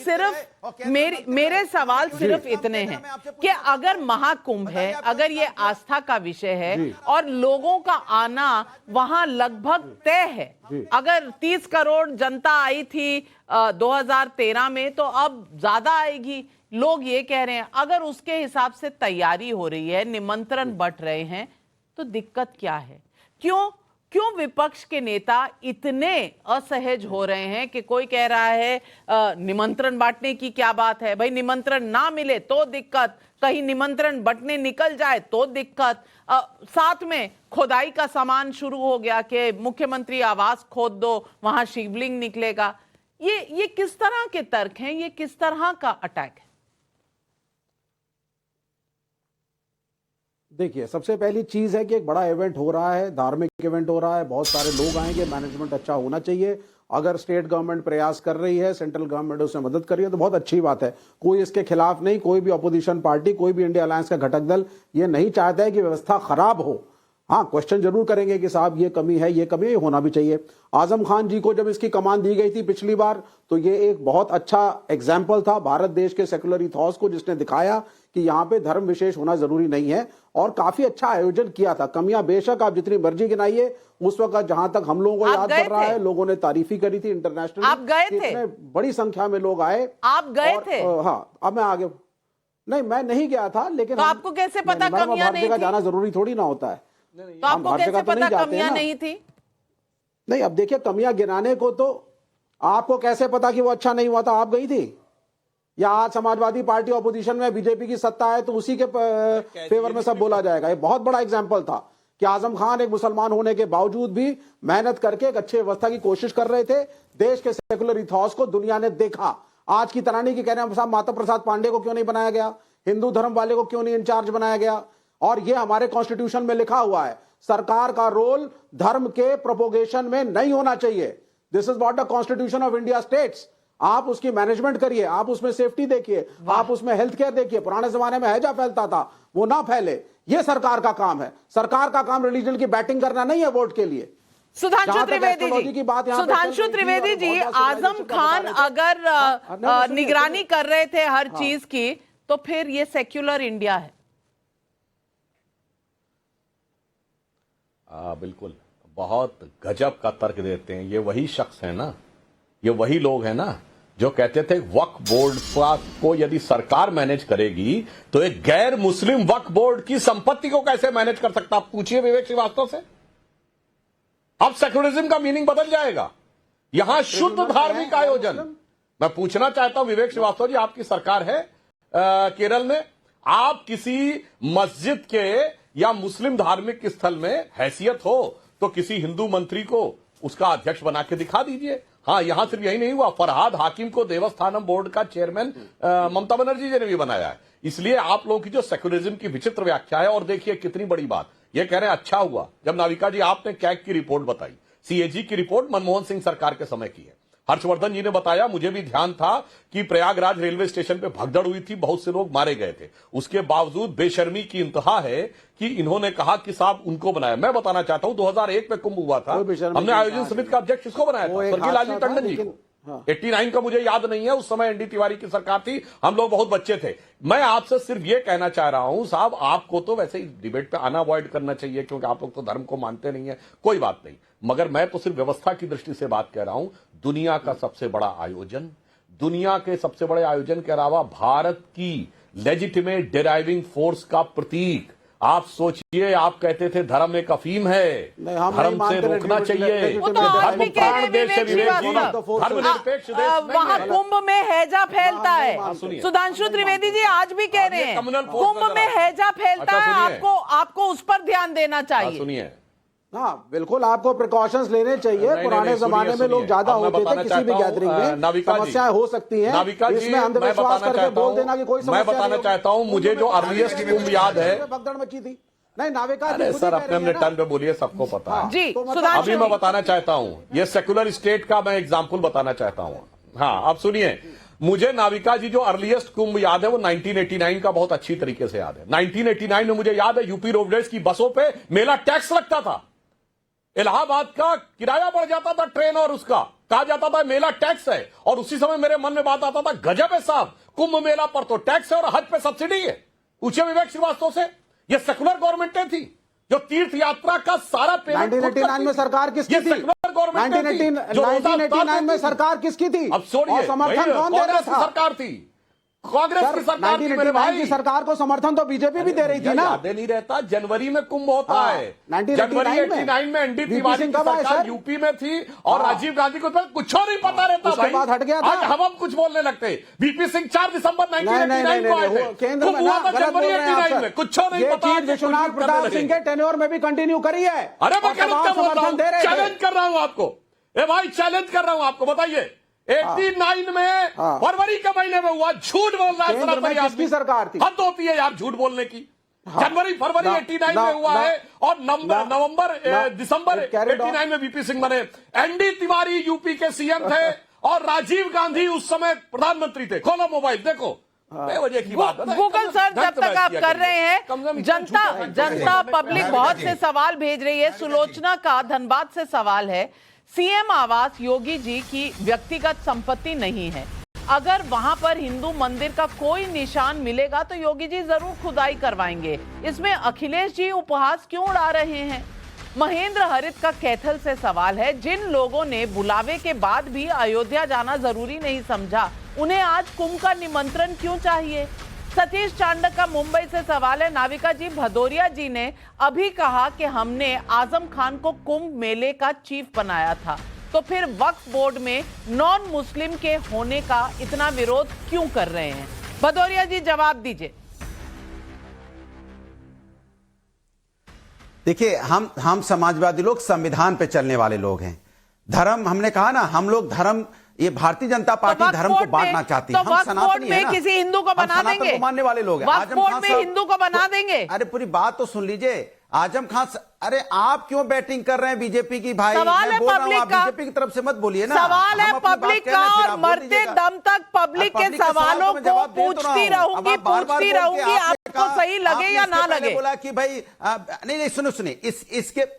सिर्फ मेरे सवाल सिर्फ इतने हैं कि अगर महाकुंभ है, अगर ये आस्था का विषय है और लोगों का आना वहां लगभग तय है, अगर 30 करोड़ जनता आई थी 2013 में तो अब ज्यादा आएगी, लोग ये कह रहे हैं। अगर उसके हिसाब से तैयारी हो रही है, निमंत्रण बंट रहे हैं, तो दिक्कत क्या है? क्यों विपक्ष के नेता इतने असहज हो रहे हैं कि कोई कह रहा है निमंत्रण बांटने की क्या बात है भाई, निमंत्रण ना मिले तो दिक्कत, कहीं निमंत्रण बंटने निकल जाए तो दिक्कत। साथ में खोदाई का सामान शुरू हो गया कि मुख्यमंत्री आवास खोद दो, वहां शिवलिंग निकलेगा। ये किस तरह के तर्क हैं? ये किस तरह का अटैक है? देखिए, सबसे पहली चीज है कि एक बड़ा इवेंट हो रहा है, धार्मिक इवेंट हो रहा है, बहुत सारे लोग आएंगे, मैनेजमेंट अच्छा होना चाहिए। अगर स्टेट गवर्नमेंट प्रयास कर रही है, सेंट्रल गवर्नमेंट उसमें मदद कर रही है तो बहुत अच्छी बात है। कोई इसके खिलाफ नहीं, कोई भी अपोजिशन पार्टी, कोई भी इंडिया अलायंस का घटक दल ये नहीं चाहता है कि व्यवस्था खराब हो। हाँ, क्वेश्चन जरूर करेंगे कि साहब ये कमी है, ये कमी है, होना भी चाहिए। आजम खान जी को जब इसकी कमान दी गई थी पिछली बार, तो ये एक बहुत अच्छा एग्जाम्पल था भारत देश के सेकुलर इथॉस को, जिसने दिखाया कि यहाँ पे धर्म विशेष होना जरूरी नहीं है, और काफी अच्छा आयोजन किया था। कमियां बेशक आप जितनी मर्जी गिनाइए, उस वक्त जहां तक हम लोगों को याद कर रहा है, लोगों ने तारीफी करी थी इंटरनेशनल। आप गए थे? इतने बड़ी संख्या में लोग आए। आप गए थे? हाँ, अब मैं आगे नहीं, मैं नहीं गया था, लेकिन तो आपको कैसे पता कमियां नहीं थी? जाना जरूरी थोड़ी ना होता है। तो आपको कैसे पता कमियां नहीं थी? नहीं, अब देखिए, कमियां गिनाने को तो आपको कैसे पता कि वो अच्छा नहीं हुआ था? आप गई थी? या आज समाजवादी पार्टी ऑपोजिशन में, बीजेपी की सत्ता है तो उसी के फेवर में सब बोला जाएगा? ये बहुत बड़ा एग्जाम्पल था कि आजम खान एक मुसलमान होने के बावजूद भी मेहनत करके एक अच्छी व्यवस्था की कोशिश कर रहे थे। देश के सेकुलर इथॉस को दुनिया ने देखा। आज की तरह नहीं कि कह रहे हैं साहब माता प्रसाद पांडे को क्यों नहीं बनाया गया, हिंदू धर्म वाले को क्यों नहीं इंचार्ज बनाया गया। और ये हमारे कॉन्स्टिट्यूशन में लिखा हुआ है, सरकार का रोल धर्म के प्रोपोगेशन में नहीं होना चाहिए। This is what the constitution of India states. आप उसकी मैनेजमेंट करिए, आप उसमें सेफ्टी देखिए, आप उसमें हेल्थ केयर देखिए। पुराने जमाने में हैजा फैलता था, वो ना फैले। ये सरकार का काम है। सरकार का काम रिलीजन की बैटिंग करना नहीं है वोट के लिए। सुधांशु त्रिवेदी जी, सुधांशु त्रिवेदी जी, आजम खान अगर निगरानी कर रहे थे हर चीज की, तो फिर ये सेक्युलर इंडिया है। बिल्कुल, बहुत गजब का तर्क देते हैं। ये वही शख्स है ना, ये वही लोग हैं ना जो कहते थे वक्फ बोर्ड को यदि सरकार मैनेज करेगी तो एक गैर मुस्लिम वक्फ बोर्ड की संपत्ति को कैसे मैनेज कर सकता? आप पूछिए विवेक श्रीवास्तव से। अब सेक्युलरिज्म का मीनिंग बदल जाएगा। यहां शुद्ध धार्मिक आयोजन। मैं पूछना चाहता हूं विवेक श्रीवास्तव जी, आपकी सरकार है केरल में, आप किसी मस्जिद के या मुस्लिम धार्मिक स्थल में हैसियत हो तो किसी हिंदू मंत्री को उसका अध्यक्ष बना के दिखा दीजिए। हाँ, यहां सिर्फ यही नहीं हुआ, फरहाद हाकिम को देवस्थानम बोर्ड का चेयरमैन ममता बनर्जी जी ने भी बनाया है। इसलिए आप लोगों की जो सेक्युलरिज्म की विचित्र व्याख्या है, और देखिए कितनी बड़ी बात, ये कह रहे हैं अच्छा हुआ जब नाविका जी आपने कैग की रिपोर्ट बताई। सीएजी की रिपोर्ट मनमोहन सिंह सरकार के समय की है। हर्षवर्धन जी ने बताया, मुझे भी ध्यान था कि प्रयागराज रेलवे स्टेशन पे भगदड़ हुई थी, बहुत से लोग मारे गए थे। उसके बावजूद बेशर्मी की इंतहा है कि इन्होंने कहा कि साहब उनको बनाया। मैं बताना चाहता हूं 2001 में कुंभ हुआ था, हमने आयोजन समिति का अध्यक्ष किसको बनाया था? स्वर्गीय लालजी टंडन जी को। 89 का मुझे याद नहीं है, उस समय एनडी तिवारी की सरकार थी, हम लोग बहुत बच्चे थे। मैं आपसे सिर्फ ये कहना चाह रहा हूं साहब, आपको तो वैसे ही डिबेट पे आना अवॉइड करना चाहिए क्योंकि आप लोग तो धर्म को मानते नहीं है, कोई बात नहीं, मगर मैं तो सिर्फ व्यवस्था की दृष्टि से बात कह रहा हूं। दुनिया का सबसे बड़ा आयोजन, दुनिया के सबसे बड़े आयोजन के अलावा भारत की लेजिटिमेट डिराइविंग फोर्स का प्रतीक। आप सोचिए, आप कहते थे धर्म एक अफीम है, धर्म से रोकना चाहिए, धर्म प्राण देश है विवेक जी, धर्मनिरपेक्ष देश वहां कुंभ में हैजा फैलता है। सुधांशु त्रिवेदी जी आज भी कह रहे हैं कुंभ में हैजा फैलता है, आपको उस पर ध्यान देना चाहिए। सुनिए, हाँ बिल्कुल, आपको प्रिकॉशंस लेने चाहिए। पुराने जमाने में लोग ज्यादा होते थे, किसी भी गैदरिंग में समस्याएं हो सकती हैं, इसमें अंधविश्वास करके बोल देना कि कोई समस्या नहीं। मैं बताना चाहता हूं, मुझे जो अर्लीस्ट कुंभ याद है, भगदड़ मची थी। नहीं, नाविका जी सर अपने टर्न पे बोलिए, सबको पता है जी। अभी मैं बताना चाहता हूं, ये सेकुलर स्टेट का मैं एग्जाम्पल बताना चाहता हूं। हाँ, आप सुनिए, मुझे नाविका जी जो अर्लीस्ट कुंभ याद है वो 1989 का बहुत अच्छी तरीके से याद है। 1989 में मुझे याद है यूपी रोडवेज की बसों पे मेला टैक्स लगता था। इलाहाबाद का किराया बढ़ जाता था ट्रेन और उसका, कहा जाता था मेला टैक्स है, और उसी समय मेरे मन में बात आता था गजब है साहब, कुंभ मेला पर तो टैक्स है और हज पे सब्सिडी है। पूछिए विवेक श्रीवास्तव से, ये सेकुलर गवर्नमेंटें थी जो तीर्थ यात्रा का सारा पेमेंट 1989 में सरकार किसकी थी? 1989 में सरकार किसकी थी? अब छोड़िए, समर्थन कौन दे रहा कांग्रेस की था? सरकार थी, कांग्रेस की सरकार थी मेरे 1989 भाई। की सरकार को समर्थन तो बीजेपी भी दे रही थी ना। यादें नहीं रहता, जनवरी में कुंभ होता है। 1989 जनवरी 89 में एनडी वीपी तिवारी सिंह की कब आए सरकार सर? यूपी में थी और राजीव गांधी को तो कुछ नहीं पता रहता उसके भाई। बाद हट गया था। आज हम कुछ बोलने लगते। वीपी सिंह 4 दिसंबर 1989 को आए थे, केंद्र कुंभ में हुआ ना, था गलत जनवरी बोल रहे हैं 89 आप में, सर। कुछ नहीं ये पता। चीज विश्वनाथ प्रताप सिंह के टेन्योर में भी कंटिन्यू करी है। अरे मैं क्या बोल रहा हूं, दे रहे थे। चैलेंज कर रहा हूं आपको, ए भाई चैलेंज कर रहा हूं आपको, बताइए 89 में फरवरी के महीने में हुआ, झूठ बोल रहा है केंद्र में किसकी सरकार थी? हद होती है यार झूठ बोलने की। जनवरी फरवरी 89 में हुआ है और नवंबर दिसंबर 89 में वीपी सिंह बने। एनडी तिवारी यूपी के सीएम थे और राजीव गांधी उस समय प्रधानमंत्री थे। खोलो मोबाइल देखो, बेवजह की बात है ना। गूगल सर जब तक आप कर रहे हैं, जनता पब्लिक बहुत से सवाल भेज रही है। सुलोचना का धनबाद से सवाल है, सीएम आवास योगी जी की व्यक्तिगत संपत्ति नहीं है, अगर वहां पर हिंदू मंदिर का कोई निशान मिलेगा तो योगी जी जरूर खुदाई करवाएंगे, इसमें अखिलेश जी उपहास क्यों उड़ा रहे हैं? महेंद्र हरित का कैथल से सवाल है, जिन लोगों ने बुलावे के बाद भी अयोध्या जाना जरूरी नहीं समझा, उन्हें आज कुंभ का निमंत्रण क्यों चाहिए? सतीश चांडक का मुंबई से सवाल है, नाविका जी भदौरिया जी ने अभी कहा कि हमने आजम खान को कुंभ मेले का चीफ बनाया था, तो फिर वक्फ बोर्ड में नॉन मुस्लिम के होने का इतना विरोध क्यों कर रहे हैं? भदौरिया जी जवाब दीजिए। देखिए, हम समाजवादी लोग संविधान पे चलने वाले लोग हैं। धर्म, हमने कहा ना, हम लोग धर्म, ये भारतीय जनता पार्टी धर्म को बांटना चाहती है। तो वक्फ बोर्ड में किसी हिंदू को बना देंगे, मानने वाले लोग हैं। वक्फ बोर्ड में हिंदू को बना देंगे। अरे पूरी बात तो सुन लीजिए। आजम खान, अरे आप क्यों बैटिंग कर रहे हैं बीजेपी की भाई? सवाल है पब्लिक का, बीजेपी की तरफ से मत बोलिए ना। सवाल है पब्लिक का, और मरते दम तक पब्लिक के सवालों को पूछती रहूंगी, आपको सही लगे या ना लगे। बोला कि भाई नहीं, सुनिए,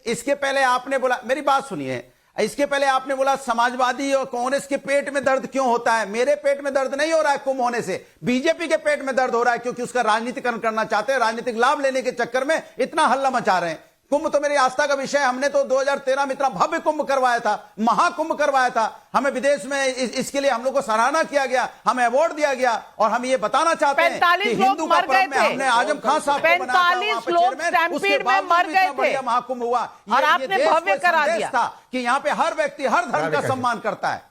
इसके पहले आपने बोला, मेरी बात सुनिए, इसके पहले आपने बोला समाजवादी और कांग्रेस के पेट में दर्द क्यों होता है? मेरे पेट में दर्द नहीं हो रहा है कुंभ होने से, बीजेपी के पेट में दर्द हो रहा है, क्योंकि उसका राजनीतिकरण करना चाहते हैं, राजनीतिक लाभ लेने के चक्कर में इतना हल्ला मचा रहे हैं। कुंभ तो मेरी आस्था का विषय है। हमने तो 2013 में इतना भव्य कुंभ करवाया था, महाकुंभ करवाया था। हमें विदेश में इसके लिए हम लोग को सराहना किया गया, हमें अवार्ड दिया गया, और हम ये बताना चाहते हैं कि हिंदू का पर्व में हमने आजम खान साहब को बनाया था, 45 लोग स्टैम्पीड में मर गए थे, महाकुंभ हुआ और आपने भव्य करा दिया था कि यहाँ पे हर व्यक्ति हर धर्म का सम्मान करता है।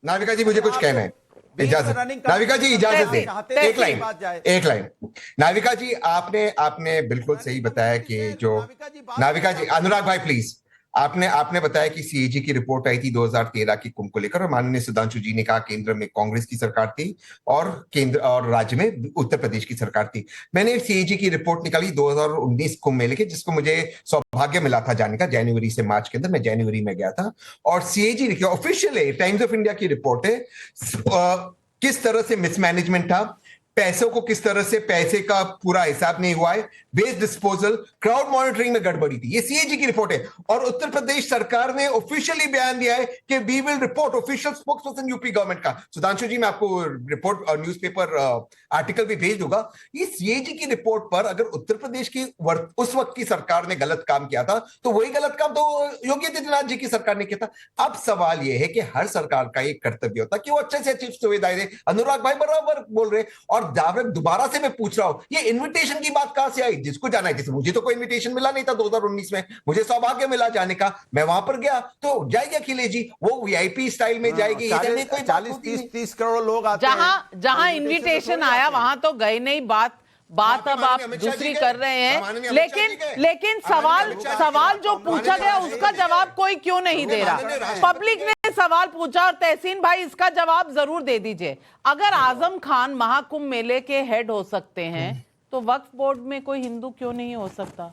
नाविका जी मुझे कुछ कहना है, इजाजत। नाविका जी इजाजत दें, एक लाइन। नाविका जी आपने बिल्कुल सही बताया कि जो नाविका जी, अनुराग भाई प्लीज, आपने बताया कि सीएजी की रिपोर्ट आई थी 2013 की कुंभ को लेकर, और माननीय सुधांशु जी ने कहा केंद्र में कांग्रेस की सरकार थी और केंद्र और राज्य में उत्तर प्रदेश की सरकार थी। मैंने सीएजी की रिपोर्ट निकाली 2019 कुंभ मेले के, जिसको मुझे सौभाग्य मिला था जाने का, जनवरी से मार्च के अंदर। मैं जनवरी में गया था, और सीएजी लिखा ऑफिशियल है, टाइम्स ऑफ इंडिया की रिपोर्ट है, किस तरह से मिसमैनेजमेंट था, पैसों को किस तरह से, पैसे का पूरा हिसाब नहीं हुआ है, वेस्ट डिस्पोजल, क्राउड मॉनिटरिंग में गड़बड़ी थी। ये सीएजी की रिपोर्ट है, और उत्तर प्रदेश सरकार ने ऑफिशियली बयान दिया है कि we will report, official spokesperson UP government का। सुधांशु जी, मैं आपको रिपोर्ट और न्यूज़पेपर आर्टिकल भी भेज दूंगा। ये सीएजी की रिपोर्ट पर अगर उत्तर प्रदेश की उस वक्त की सरकार ने गलत काम किया था, तो वही गलत काम तो योगी आदित्यनाथ जी की सरकार ने किया था। अब सवाल यह है कि हर सरकार का एक कर्तव्य होता है कि वो अच्छे से अच्छी सुविधाएं दे। अनुराग भाई बराबर बोल रहे, और दोबारा से मैं पूछ रहा हूं, ये इनविटेशन की बात कहां से आई? जिसको जाना है, जैसे मुझे तो कोई इनविटेशन मिला नहीं था 2019 में, मुझे सौभाग्य मिला जाने का, मैं वहां पर गया, तो जाएगी अखिलेश जी, वो वीआईपी स्टाइल में जाएगी। 40-30 करोड़ लोग आते हैं। जहां इनविटेशन आया वहां तो गए नहीं। बात अब आप दूसरी कर रहे हैं, लेकिन सवाल जो पूछा गया उसका जवाब कोई क्यों नहीं दे रहा? पब्लिक ने सवाल पूछा, और तहसीन भाई इसका जवाब जरूर दे दीजिए। अगर आजम खान महाकुंभ मेले के हेड हो सकते हैं, तो वक्फ बोर्ड में कोई हिंदू क्यों नहीं हो सकता?